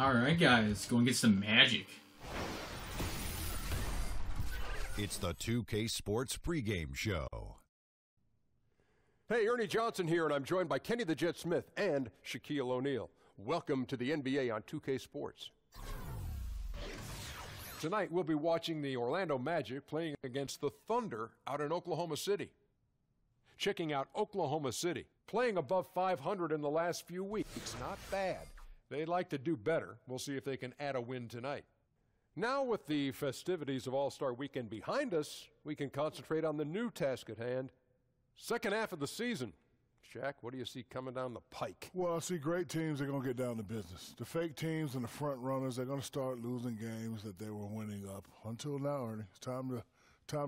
Alright, guys, go and get some magic. It's the 2K Sports pregame show. Hey, Ernie Johnson here, and I'm joined by Kenny the Jet Smith and Shaquille O'Neal. Welcome to the NBA on 2K Sports. Tonight, we'll be watching the Orlando Magic playing against the Thunder out in Oklahoma City. Checking out Oklahoma City, playing above 500 in the last few weeks. Not bad. They'd like to do better. We'll see if they can add a win tonight. Now, with the festivities of All-Star Weekend behind us, we can concentrate on the new task at hand. Second half of the season. Shaq, what do you see coming down the pike? Well, I see great teams are going to get down to business. The fake teams and the front runners, they're going to start losing games that they were winning up. Until now, Ernie, it's time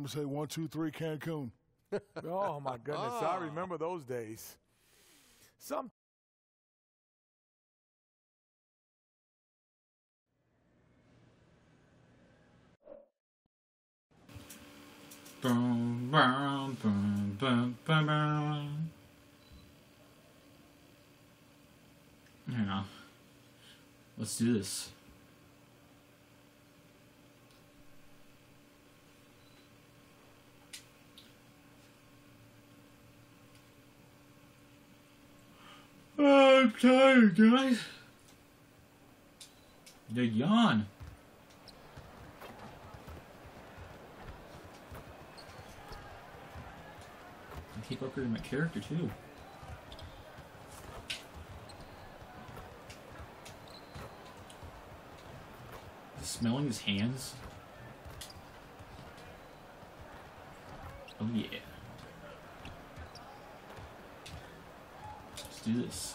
to say 1, 2, 3 Cancun. Oh, my goodness. I remember those days. Boom, boom, boom, boom, boom, boom. Yeah. Let's do this. Oh, I'm tired, guys. The yawn. I keep upgrading my character too. Smelling his hands. Oh yeah. Let's do this.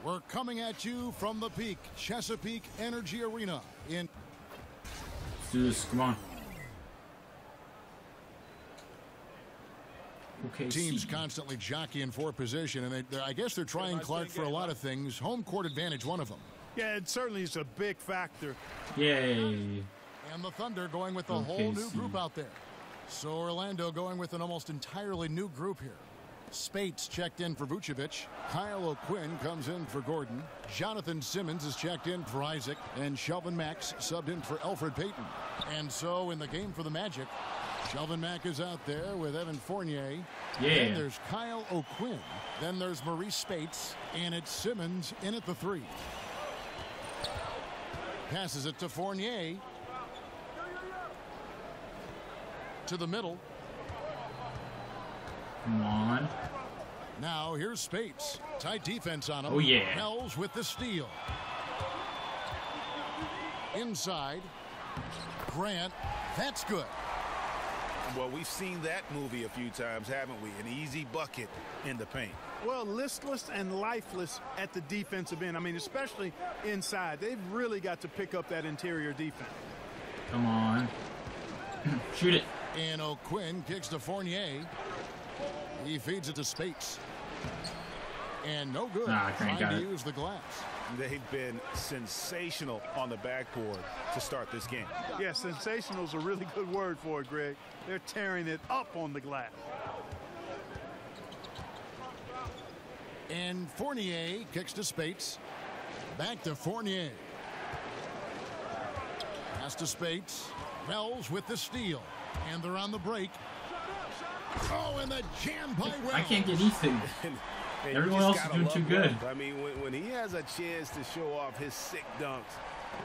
We're coming at you from the Peak Chesapeake Energy Arena in. Let's do this. Come on. Okay. Teams constantly jockeying for position, and I guess they're trying Clark for a lot of things. Home court advantage, one of them. Yeah, it certainly is a big factor. Yay. And the Thunder going with a whole new group out there. So Orlando going with an almost entirely new group here. Spates checked in for Vucevic. Kyle O'Quinn comes in for Gordon. Jonathan Simmons is checked in for Isaac. And Shelvin Max subbed in for Elfrid Payton. And so in the game for the Magic, Shelvin Mack is out there with Evan Fournier. Yeah. Then there's Kyle O'Quinn. Then there's Maurice Spates. And it's Simmons in at the 3. Passes it to Fournier. To the middle. Come on. Now here's Spates. Tight defense on him. Oh yeah. Wells with the steal. Inside. Grant. That's good. Well, we've seen that movie a few times, haven't we? An easy bucket in the paint. Well, listless and lifeless at the defensive end. I mean, especially inside. They've really got to pick up that interior defense. Come on. Shoot it. And O'Quinn kicks to Fournier. He feeds it to Spates. And no good. Trying to use the glass. They've been sensational on the backboard to start this game. Yeah, sensational is a really good word for it, Greg. They're tearing it up on the glass. And Fournier kicks to Spates. Back to Fournier. Pass to Spates. Wells with the steal. And they're on the break. Oh, and the jam by Wells. I can't get anything. Everyone else is doing too good. I mean, when he has a chance to show off his sick dunks,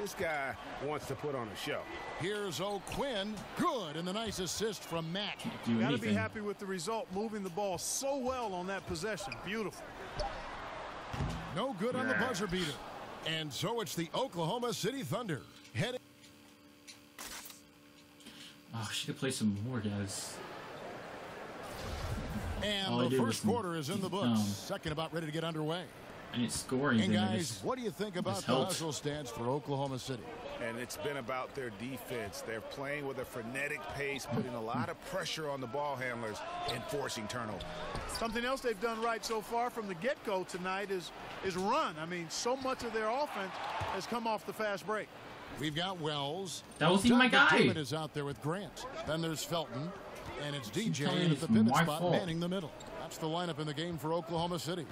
this guy wants to put on a show. Here's O'Quinn. Good. And the nice assist from Mack. You got to be happy with the result, moving the ball so well on that possession. Beautiful. No good on the buzzer beater. And so it's the Oklahoma City Thunder heading. Oh, I should have played some more, guys. And the first quarter is in the books. Second about ready to get underway. I didn't score anything. And guys, what do you think about the hustle stance for Oklahoma City? And it's been about their defense. They're playing with a frenetic pace, putting a lot of pressure on the ball handlers and forcing turnovers. Something else they've done right so far from the get-go tonight is run. I mean, so much of their offense has come off the fast break. We've got Wells. That was even my guy. Is out there with Grant. Then there's Felton. And it's DJ at the pivot spot manning the middle. That's the lineup in the game for Oklahoma City.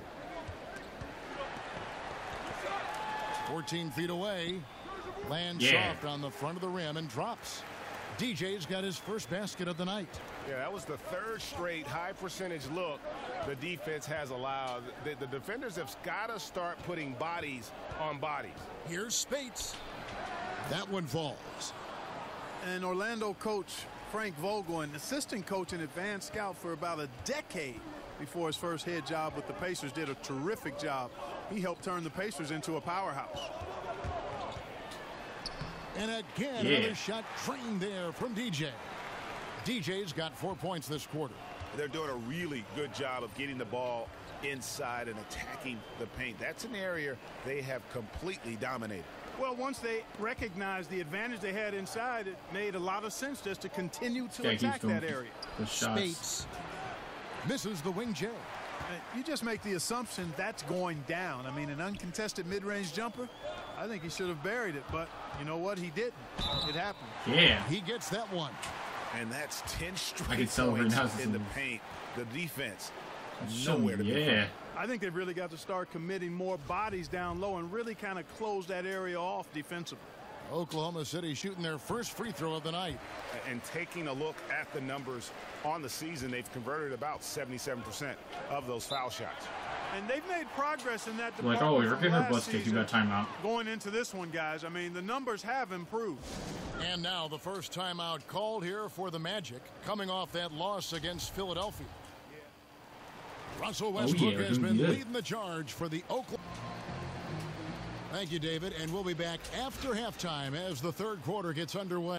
14 feet away. Lands soft on the front of the rim and drops. DJ's got his first basket of the night. Yeah, that was the third straight high percentage look the defense has allowed. The defenders have got to start putting bodies on bodies. Here's Spates. That one falls. And Orlando coach Frank Vogel, an assistant coach and advanced scout for about a decade before his first head job with the Pacers, did a terrific job. He helped turn the Pacers into a powerhouse. And again, another shot trained there from DJ. DJ's got 4 points this quarter. They're doing a really good job of getting the ball inside and attacking the paint. That's an area they have completely dominated. Well, once they recognized the advantage they had inside, it made a lot of sense just to continue to attack that area. Spates misses the wing J. You just make the assumption that's going down. I mean, an uncontested mid-range jumper, I think he should have buried it, but you know what? He didn't. It happened. Yeah. He gets that one. And that's 10 straight I can celebrate points now. in the paint. The defense, nowhere to be found. I think they've really got to start committing more bodies down low and really kind of close that area off defensively. Oklahoma City shooting their first free throw of the night. And taking a look at the numbers on the season, they've converted about 77% of those foul shots. And they've made progress in that Like, department. oh, you're getting her butt kicked. You got timeout. Going into this one, guys, I mean, the numbers have improved. And now the first timeout called here for the Magic, coming off that loss against Philadelphia. Russell Westbrook has been leading the charge for the Oklahoma. Thank you, David, and we'll be back after halftime as the third quarter gets underway.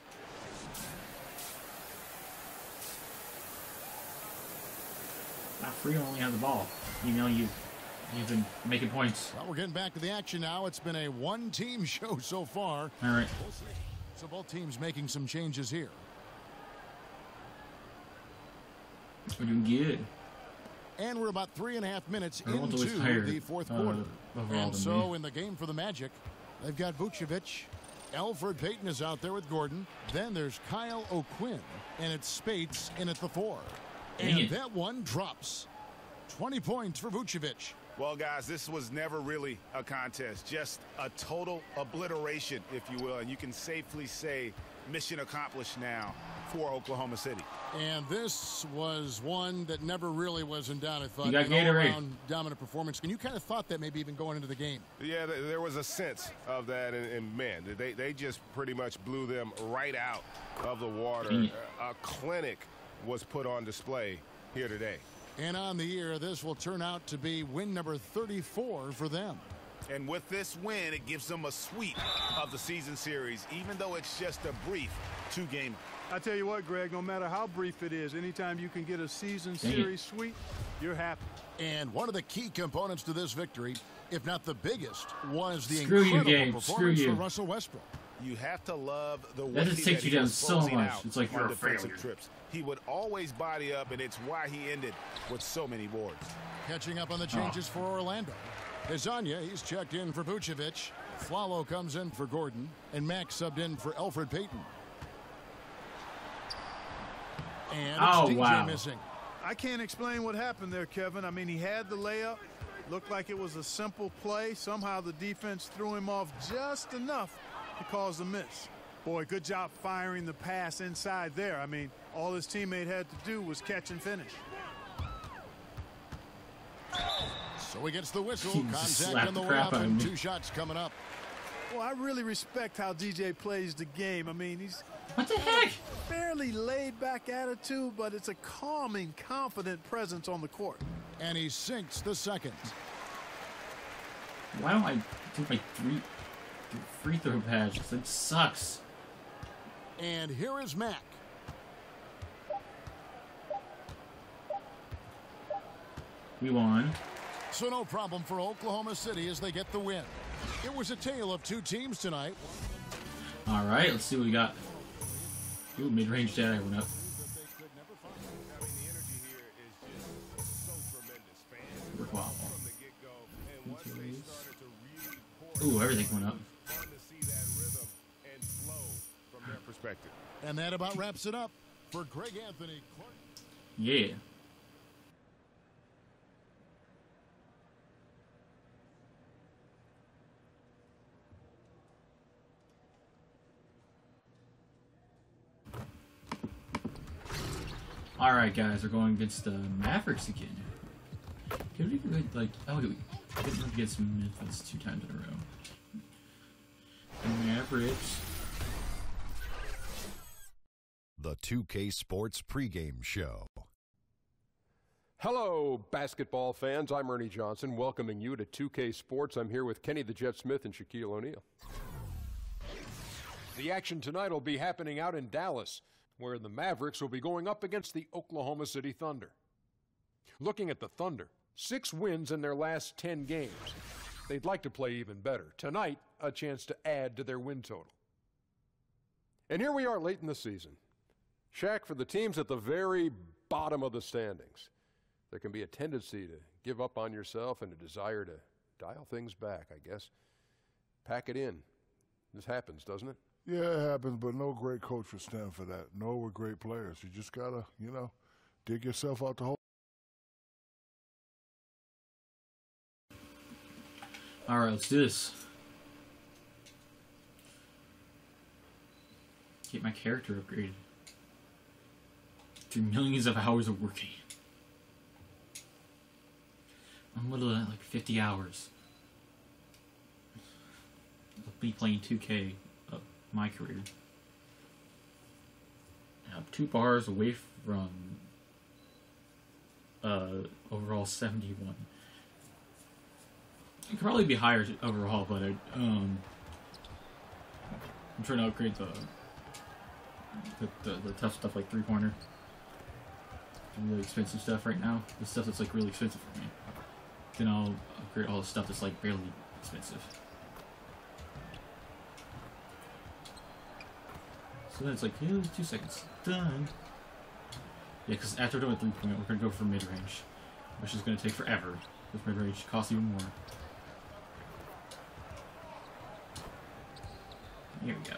Not free to only have the ball. You've been making points. Well, we're getting back to the action now. It's been a one-team show so far. All right. So both teams making some changes here. We're doing good. And we're about 3.5 minutes into the fourth quarter. And so in the game for the Magic, they've got Vucevic. Elfrid Payton is out there with Gordon. Then there's Kyle O'Quinn. And it's Spates in at the 4. And that one drops. 20 points for Vucevic. Well, guys, this was never really a contest. Just a total obliteration, if you will. And you can safely say mission accomplished now for Oklahoma City. And this was one that never really was in doubt, I thought. You got Gatorade. Dominant performance. And you kind of thought that maybe even going into the game. Yeah, there was a sense of that. And man, they just pretty much blew them right out of the water. A clinic was put on display here today. And on the year, this will turn out to be win number 34 for them. And with this win, it gives them a sweep of the season series, even though it's just a brief 2-game. I tell you what, Greg, no matter how brief it is, anytime you can get a season series sweep, you're happy. And one of the key components to this victory, if not the biggest, was the incredible performance for Russell Westbrook. You have to love the way that just takes you down so much. It's like you're a failure. Trips. He would always body up, and it's why he ended with so many boards. Catching up on the changes for Orlando. Hezonja, he's checked in for Vucevic. Flalo comes in for Gordon, and Max subbed in for Elfrid Payton. And it's DJ missing. I can't explain what happened there, Kevin. I mean, he had the layup. Looked like it was a simple play. Somehow the defense threw him off just enough to cause a miss. Boy, good job firing the pass inside there. I mean, all his teammate had to do was catch and finish. So he gets the whistle. Contact on the way up and 2 shots coming up. Well, I really respect how DJ plays the game. I mean, he's what the heck? Fairly laid-back attitude, but it's a calming, confident presence on the court. And he sinks the second. Why don't I take my free throw pass? It sucks. And here is Mack. We won. So no problem for Oklahoma City as they get the win. It was a tale of 2 teams tonight. All right, let's see what we got. Ooh, mid-range data went up. Wow. Ooh, everything went up. And that about wraps it up for Greg Anthony. Yeah. Alright, guys, we're going against the Mavericks again. Did we get, like, oh, we didn't against Memphis 2 times in a row. The Mavericks. The 2K Sports pregame show. Hello, basketball fans. I'm Ernie Johnson, welcoming you to 2K Sports. I'm here with Kenny the Jet Smith and Shaquille O'Neal. The action tonight will be happening out in Dallas, where the Mavericks will be going up against the Oklahoma City Thunder. Looking at the Thunder, 6 wins in their last 10 games. They'd like to play even better. Tonight, a chance to add to their win total. And here we are late in the season. Shaq, for the teams at the very bottom of the standings, there can be a tendency to give up on yourself and a desire to dial things back, I guess. Pack it in. This happens, doesn't it? Yeah, it happens, but no great coach would stand for that. No, we're great players. You just got to, you know, dig yourself out the hole. All right, let's do this. Get my character upgraded. Through millions of hours of working. I'm literally at like 50 hours of me playing 2K of MyCareer. I'm 2 bars away from overall 71. It could probably be higher overall, but I'm trying to upgrade the tough stuff like 3-pointer. Really expensive stuff right now. The stuff that's like really expensive for me. Then I'll upgrade all the stuff that's like barely expensive. So then it's like, yeah, 2 seconds. Done. Yeah, because after we're done with 3-point, we're going to go for mid-range. Which is going to take forever. Because mid-range costs even more. Here we go.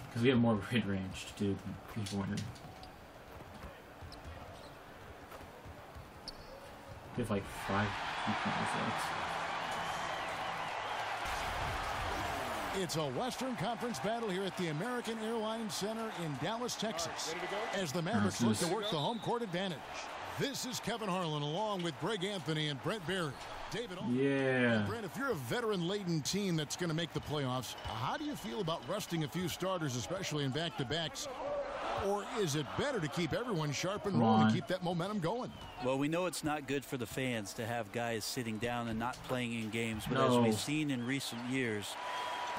Because we have more mid-range to do than 3-pointer. We have like 5 3-pointers left. It's a Western Conference battle here at the American Airlines Center in Dallas, Texas, as the Mavericks look to work the home court advantage. This is Kevin Harlan along with Greg Anthony and Brent Barry. David, yeah. Brent, if you're a veteran-laden team that's going to make the playoffs, how do you feel about resting a few starters, especially in back-to-backs? Or is it better to keep everyone sharp and rolling and keep that momentum going? Well, we know it's not good for the fans to have guys sitting down and not playing in games, but as we've seen in recent years,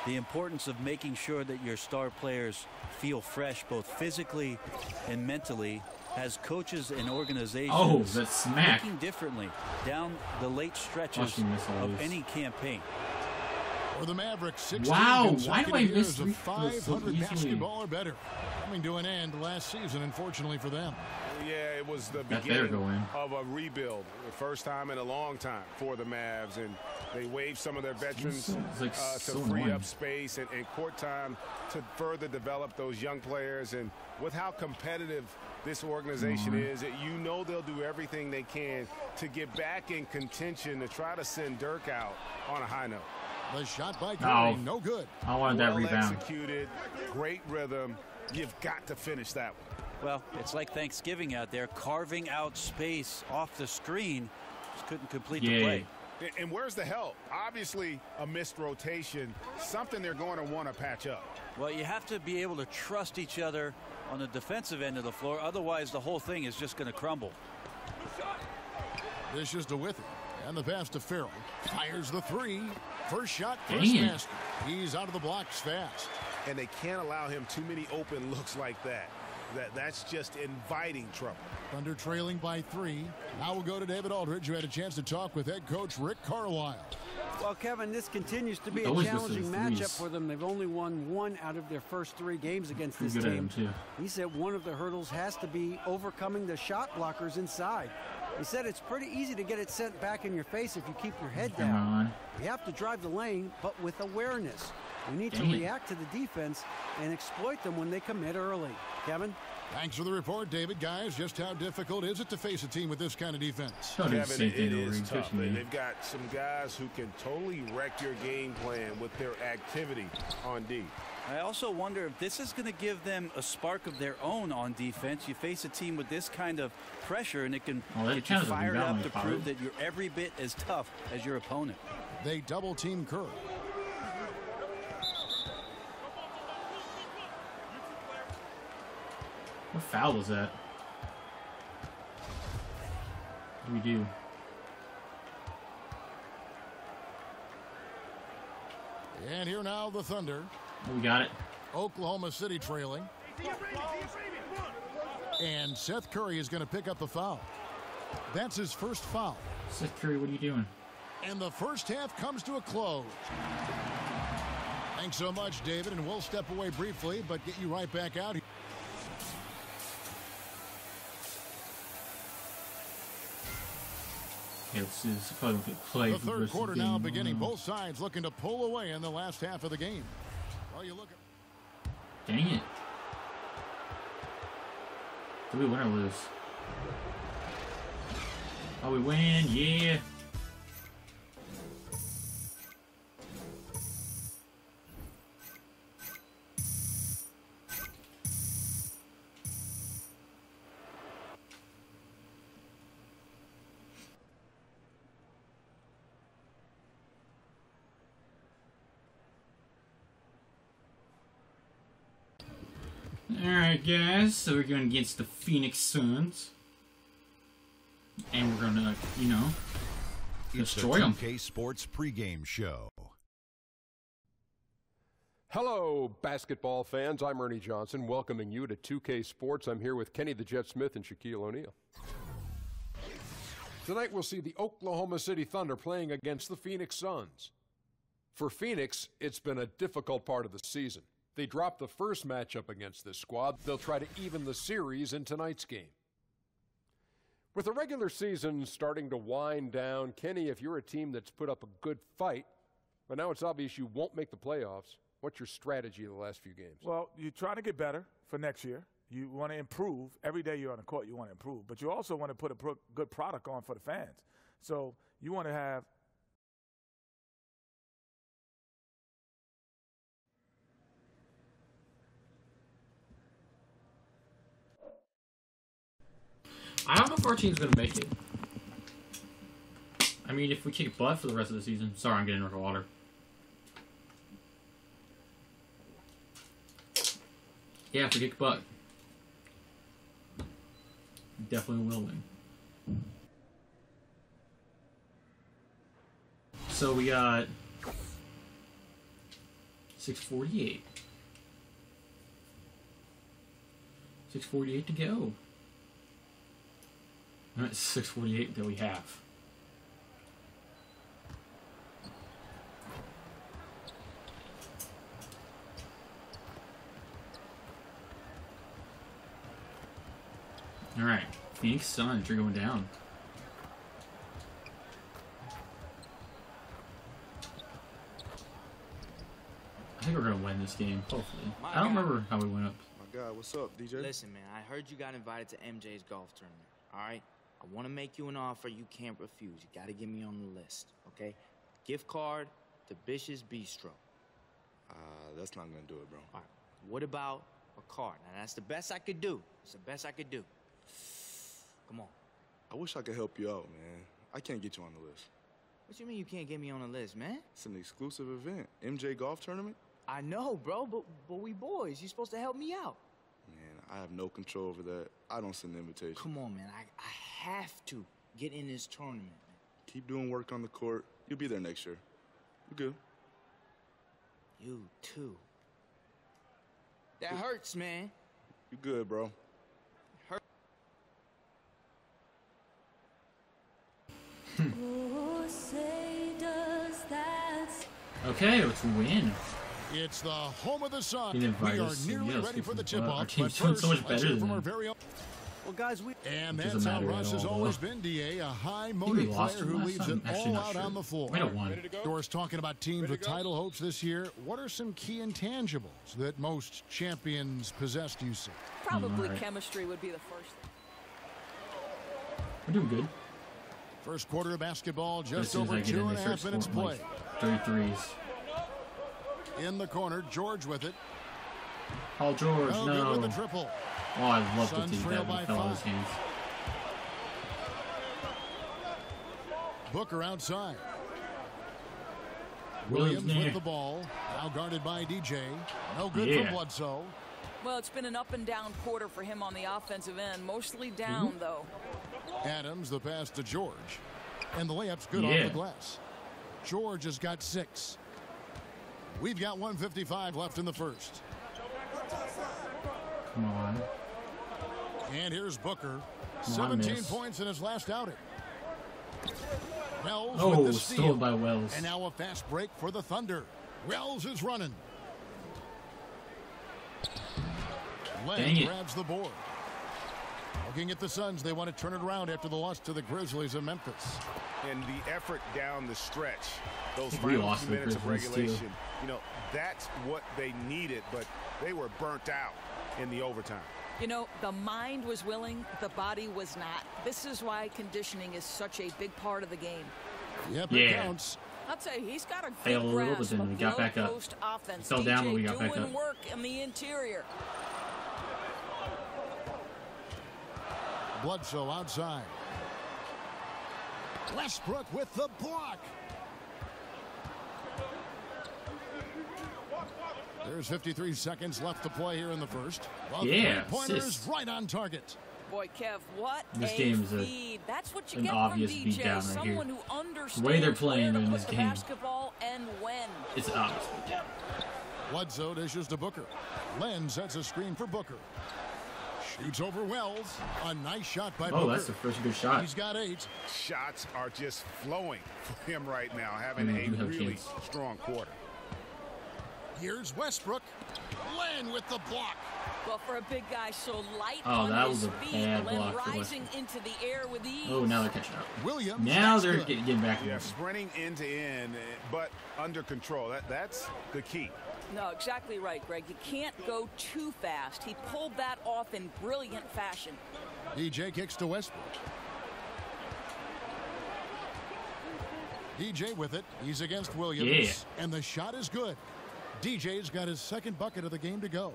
the importance of making sure that your star players feel fresh both physically and mentally has coaches and organizations thinking differently down the late stretches of any campaign. For the Mavericks, 16 why do I miss of 500 basketball or better, coming to an end last season, unfortunately for them. Yeah, it was the beginning of a rebuild. The first time in a long time for the Mavs, and they waived some of their veterans to free up space and court time to further develop those young players. And with how competitive this organization is, you know they'll do everything they can to get back in contention to try to send Dirk out on a high note. The shot by Curry, no good. I wanted that rebound. Executed, great rhythm. You've got to finish that one. Well, it's like Thanksgiving out there, carving out space off the screen. Just couldn't complete the play. And where's the help? Obviously, a missed rotation, something they're going to want to patch up. Well, you have to be able to trust each other on the defensive end of the floor. Otherwise, the whole thing is just going to crumble. This is to Withy. And the pass to Farrell. Fires the 3. First shot, first basket. He's out of the blocks fast. And they can't allow him too many open looks like that. That's just inviting trouble. Thunder trailing by 3. Now we'll go to David Aldridge, who had a chance to talk with head coach Rick Carlisle. Well, Kevin, this continues to be a challenging matchup for them. They've only won 1 out of their first 3 games against this team. He said one of the hurdles has to be overcoming the shot blockers inside. He said it's pretty easy to get it sent back in your face if you keep your head down. You have to drive the lane, but with awareness. We need to react to the defense and exploit them when they commit early. Kevin? Thanks for the report, David. Guys, just how difficult is it to face a team with this kind of defense? Kevin, it is tough. They've got some guys who can totally wreck your game plan with their activity on D. I also wonder if this is going to give them a spark of their own on defense. You face a team with this kind of pressure, and it can get you fired up to prove that you're every bit as tough as your opponent. They double team Kerr. What foul was that? What do we do? And here now the Thunder. We got it. Oklahoma City trailing. And Seth Curry is going to pick up the foul. That's his first foul. Seth Curry, what are you doing? And the first half comes to a close. Thanks so much, David, and we'll step away briefly, but get you right back out here. Okay, let's see this. Probably play the third quarter now beginning. Both sides looking to pull away in the last half of the game. Well, you look at. Dang it. Do we win or lose? Oh, we win. Yeah. Alright guys, so we're going against the Phoenix Suns. And we're gonna, you know, destroy them. It's the 2K Sports pregame show. Hello, basketball fans. I'm Ernie Johnson, welcoming you to 2K Sports. I'm here with Kenny the Jet Smith and Shaquille O'Neal. Tonight we'll see the Oklahoma City Thunder playing against the Phoenix Suns. For Phoenix, it's been a difficult part of the season. They dropped the first matchup against this squad. They'll try to even the series in tonight's game. With the regular season starting to wind down, Kenny, if you're a team that's put up a good fight, but now it's obvious you won't make the playoffs, what's your strategy of the last few games? Well, you try to get better for next year. You want to improve. Every day you're on the court, you want to improve. But you also want to put a good product on for the fans. So you want to have I don't know if our team's going to make it. I mean, if we kick butt for the rest of the season. Sorry, I'm getting rid of water. Yeah, if we kick butt. Definitely will win. So we got 6:48. 6:48 to go. That's 6:48 that we have. All right, Phoenix Suns are going down. I think we're gonna win this game. Hopefully, I don't remember how we went up. My God, what's up, DJ? Listen, man, I heard you got invited to MJ's golf tournament. All right. I want to make you an offer you can't refuse. You got to get me on the list, okay? Gift card to Bish's Bistro. That's not going to do it, bro. All right. What about a card? Now, that's the best I could do. It's the best I could do. Come on. I wish I could help you out, man. I can't get you on the list. What you mean you can't get me on the list, man? It's an exclusive event. MJ golf tournament? I know, bro, but we boys. You're supposed to help me out. Man, I have no control over that. I don't send the invitation. Come on, man. I have to get in this tournament, man. Keep doing work on the court. You'll be there next year. You good? You too. That hurts, man. You good, bro. Hurt. Okay, let's win. It's the home of the sun. We are nearly ready for the tip-off. Our team's doing so much better than them. Well, guys, and that's how Russ has always been, DA, a high-motive player who leaves it all out on the floor. We don't want. Doris talking about teams with title hopes this year. What are some key intangibles that most champions possess, do you see? Probably chemistry would be the first thing. We're doing good. First quarter of basketball, just over 2.5 minutes play. Like 33s. In the corner, George with it. Paul George, no. With the triple. Oh, I love to take that when it fell out of his hands. Booker outside. Williams with the ball. Now guarded by DJ. No good from Bledsoe. Well, it's been an up and down quarter for him on the offensive end. Mostly down, though. Adams, the pass to George. And the layup's good off the glass. George has got 6. We've got 1:55 left in the first. Come on. And here's Booker. 17 points in his last outing. Wells with the steal. Stolen by Wells. And now a fast break for the Thunder. Wells is running. Len grabs the board. Looking at the Suns, they want to turn it around after the loss to the Grizzlies in Memphis. And the effort down the stretch, those final 2 minutes of regulation, you know, that's what they needed, but they were burnt out in the overtime. You know, the mind was willing, the body was not. This is why conditioning is such a big part of the game. Yep, it counts. I'll tell you, he's got a good grasp of got back up. post offense. Fell down, but we got back doing up. work in the interior. Bledsoe outside. Westbrook with the block. There's 53 seconds left to play here in the first. Three-pointers right on target. Boy, Kev, what this a game is feed. That's what you an get obvious from DJ. beat down right Someone here. who understands The way they're playing where to in put this the game. basketball and when. It's an obvious beat down. Bledsoe dishes to Booker. Len sets a screen for Booker. Shoots over Wells. A nice shot by Booker. Oh, that's the first good shot. He's got 8. Shots are just flowing for him right now, having a really strong quarter. Here's Westbrook. Len with the block. Well, for a big guy so light that on was his a feet, bad Len block for rising into the air with ease. Oh, now they're catching up. Williams. Now they're getting back. Yeah, sprinting end to end, but under control. That's the key. No, exactly right, Greg. You can't go too fast. He pulled that off in brilliant fashion. DJ kicks to Westbrook. DJ with it. He's against Williams. And the shot is good. DJ's got his second bucket of the game to go.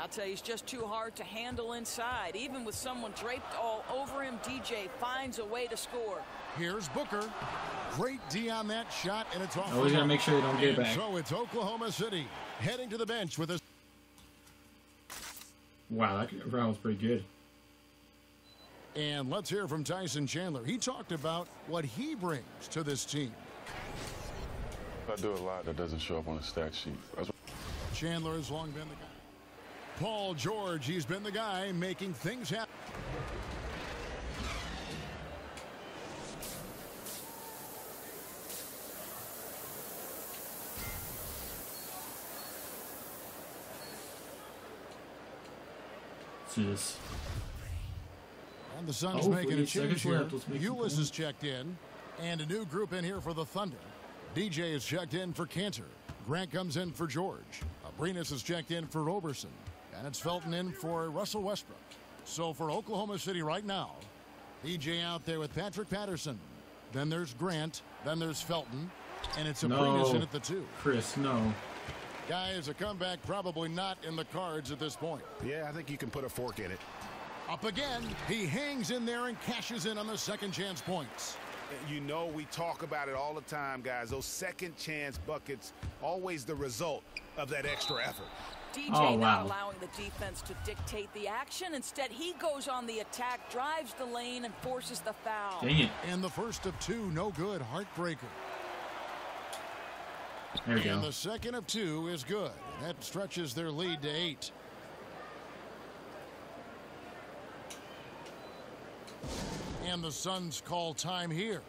I'll tell you, he's just too hard to handle inside. Even with someone draped all over him, DJ finds a way to score. Here's Booker. Great D on that shot, and it's off. Always got to make sure you don't get it back. So it's Oklahoma City heading to the bench with a... Wow, that round was pretty good. And let's hear from Tyson Chandler. He talked about what he brings to this team. I do a lot that doesn't show up on the stat sheet. Chandler has long been the guy. Paul George, he's been the guy making things happen. See this. And the Suns making a change here. Ulis is checked in. And a new group in here for the Thunder. DJ is checked in for Cantor. Grant comes in for George. Abrinas is checked in for Roberson. And it's Felton in for Russell Westbrook. So for Oklahoma City right now, DJ out there with Patrick Patterson. Then there's Grant. Then there's Felton. And it's Abrinas in at the 2. Chris, no. Guys, a comeback probably not in the cards at this point. Yeah, I think you can put a fork in it. Up again. He hangs in there and cashes in on the second chance points. You know, we talk about it all the time, guys. Those second chance buckets, always the result of that extra effort. DJ not allowing the defense to dictate the action. Instead, he goes on the attack, drives the lane, and forces the foul. Dang it. And the first of 2, no good. Heartbreaker. There we go. And the second of 2 is good. That stretches their lead to 8. And the Suns call time here.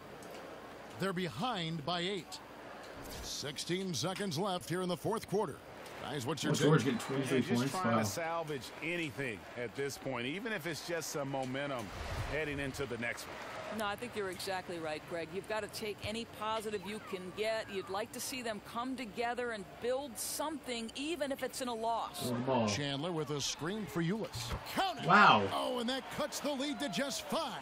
They're behind by 8. 16 seconds left here in the fourth quarter. Guys, what's your George getting 23 points? Just trying to salvage anything at this point, even if it's just some momentum heading into the next one. No, I think you're exactly right, Greg. You've got to take any positive you can get. You'd like to see them come together and build something, even if it's in a loss. Chandler with a screen for Ulis. Count it. Wow. Oh, and that cuts the lead to just 5.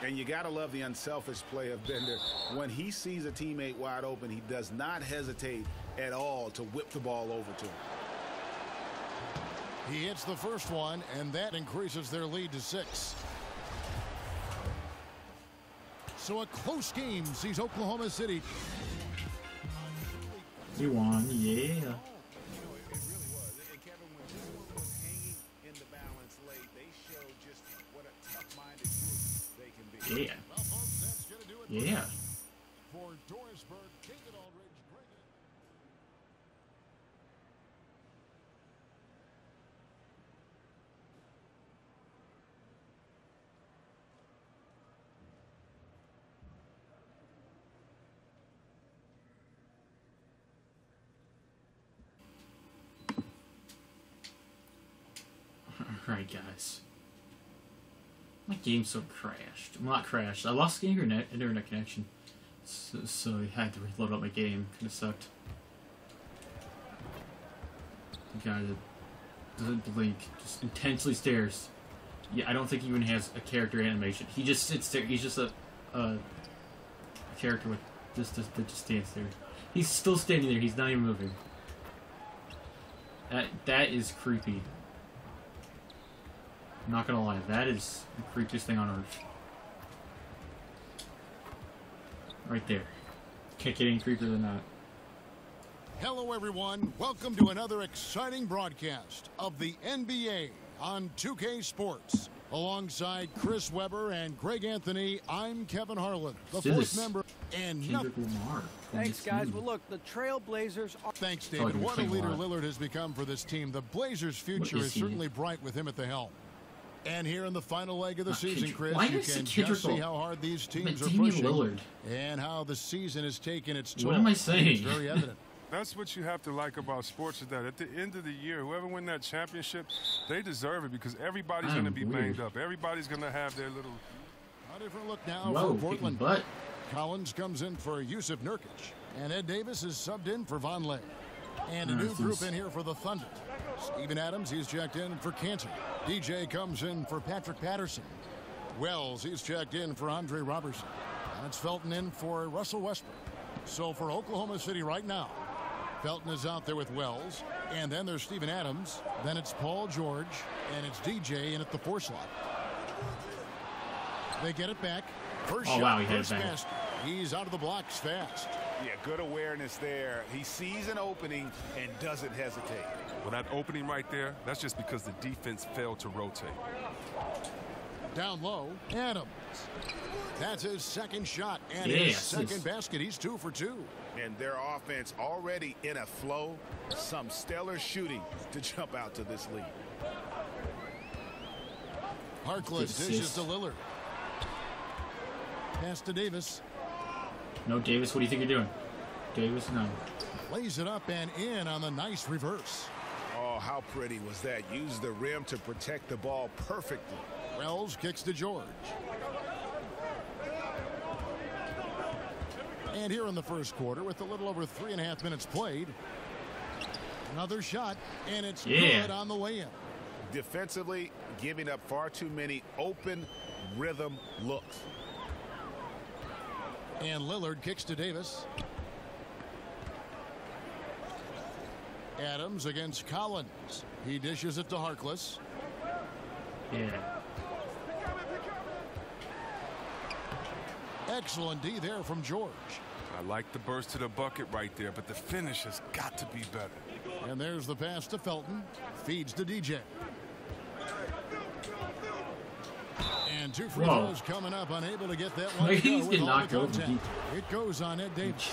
And you got to love the unselfish play of Bender. When he sees a teammate wide open, he does not hesitate at all to whip the ball over to him. He hits the first one, and that increases their lead to 6. So a close game sees Oklahoma City. You won, yeah. Yeah. Yeah. For Dorisburg, David Aldridge. Alright, guys. My game's so crashed. Well, not crashed. I lost the internet connection. So I had to reload up my game. Kinda sucked. The guy that doesn't blink, just intensely stares. Yeah, I don't think he even has a character animation. He just sits there. He's just a character with that just stands there. He's still standing there. He's not even moving. That is creepy. I'm not gonna lie, that is the creepiest thing on earth. Right there. Can't get any creepier than that. Hello, everyone. Welcome to another exciting broadcast of the NBA on 2K Sports. Alongside Chris Webber and Greg Anthony, I'm Kevin Harlan, the fourth member. And thanks, guys. Well, look, the Trailblazers are... Thanks, David. What a leader Lillard has become for this team. The Blazers' future is certainly bright with him at the helm. And here in the final leg of the season, Chris, you can just see how hard these teams are pushing Lillard. And how the season has taken its toll. What am I saying? It's very evident. That's what you have to like about sports, is that at the end of the year, whoever wins that championship, they deserve it because everybody's going to be banged up. Everybody's going to have their little... A different look now for Portland. Collins comes in for Yusuf Nurkic. And Ed Davis is subbed in for Vonleh. And a new group in here for the Thunder. Steven Adams, he's checked in for Cantor. DJ comes in for Patrick Patterson. Wells, he's checked in for Andre Robertson. And it's Felton in for Russell Westbrook. So for Oklahoma City right now, Felton is out there with Wells. And then there's Steven Adams. Then it's Paul George. And it's DJ in at the 4 slot. They get it back. First shot, first basket. He's out of the blocks fast. Yeah, good awareness there. He sees an opening and doesn't hesitate. Well, that opening right there, that's just because the defense failed to rotate. Down low, Adams. That's his second shot and his second basket. He's 2 for 2. And their offense already in a flow. Some stellar shooting to jump out to this lead. Harkless dishes to Lillard. Pass to Davis. No, Davis, what do you think you're doing? Davis, no. Lays it up and in on the nice reverse. Oh, how pretty was that? Used the rim to protect the ball perfectly. Wells kicks to George. And here in the first quarter, with a little over 3.5 minutes played, another shot, and it's good on the way in. Defensively, giving up far too many open rhythm looks. And Lillard kicks to Davis. Adams against Collins. He dishes it to Harkless. Yeah. Excellent D there from George. I like the burst to the bucket right there, but the finish has got to be better. And there's the pass to Felton. Feeds to DJ. And 2 free throws coming up, unable to get that one. He's getting knocked over. It goes on Ed Davis.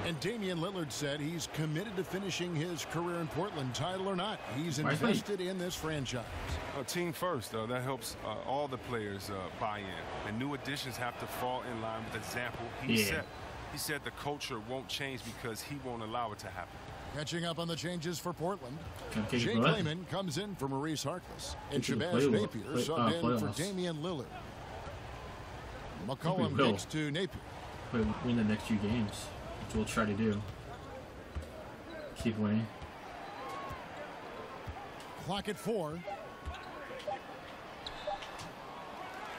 And Damian Lillard said he's committed to finishing his career in Portland, title or not. He's invested in this franchise. Team first, though. That helps all the players buy in. And new additions have to fall in line with the example he set. He said the culture won't change because he won't allow it to happen. Catching up on the changes for Portland. Jay Clayman comes in for Maurice Harkless. And Shabazz Napier subbed in for Damian Lillard. McCollum kicks to Napier. Win the next few games, which we'll try to do. Keep winning. Clock at 4.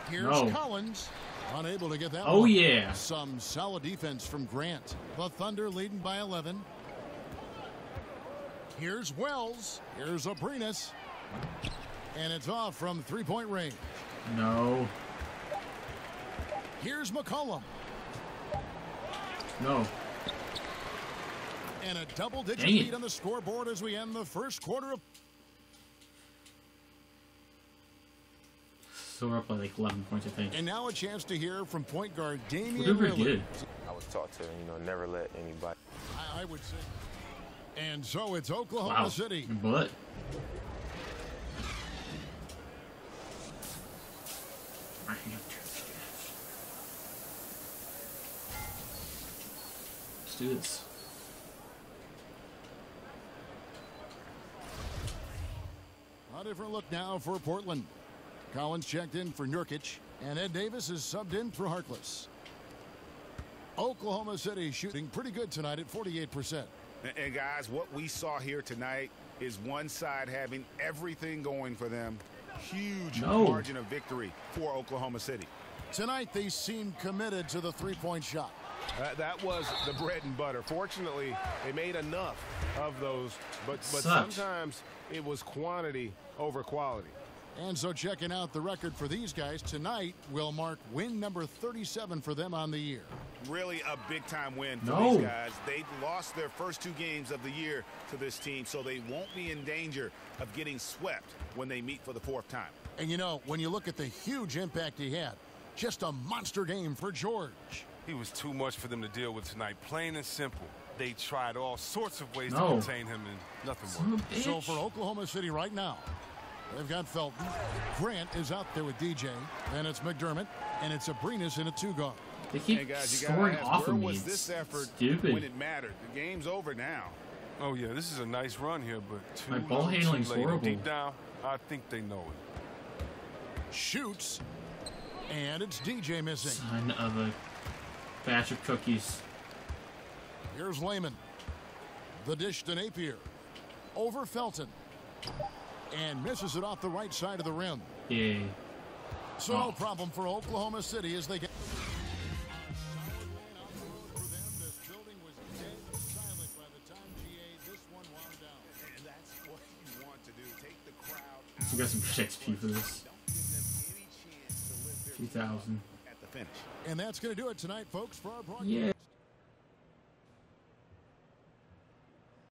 Here's Collins. Unable to get that one. Oh, yeah. Some solid defense from Grant. The Thunder leading by 11. Here's Wells. Here's Abrinas. And it's off from three-point range. No. Here's McCollum. No. And a double-digit lead on the scoreboard as we end the first quarter of... So we're up by like 11 points, I think. And now a chance to hear from point guard Damian Lillard. I was taught to, never let anybody. I would say. And so it's Oklahoma City. But. Let's do this. A different look now for Portland. Collins checked in for Nurkic, and Ed Davis is subbed in for Harkless. Oklahoma City shooting pretty good tonight at 48%. And guys, what we saw here tonight is one side having everything going for them. Huge margin of victory for Oklahoma City. Tonight they seem committed to the three-point shot. That was the bread and butter. Fortunately, they made enough of those, but sometimes it was quantity over quality. And so checking out the record for these guys tonight will mark win number 37 for them on the year. Really a big-time win for these guys. They lost their first 2 games of the year to this team, so they won't be in danger of getting swept when they meet for the 4th time. And when you look at the huge impact he had, just a monster game for George. He was too much for them to deal with tonight, plain and simple. They tried all sorts of ways to contain him, and nothing worked. So for Oklahoma City right now, they've got Felton. Grant is out there with DJ. Then it's McDermott, and it's Abrinas in a 2-guard. They keep scoring off of me. Was this effort stupid when it mattered? The game's over now. Oh, yeah, this is a nice run here, but my ball handling's horrible. Deep down, I think they know it. Shoots, and it's DJ missing. Son of a batch of cookies. Here's Layman. The dish to Napier. Over Felton. And misses it off the right side of the rim. Yeah. So no problem for Oklahoma City as they get... We got some good XP for this. 2,000. And that's going to do it tonight, folks, for our broadcast. Yeah.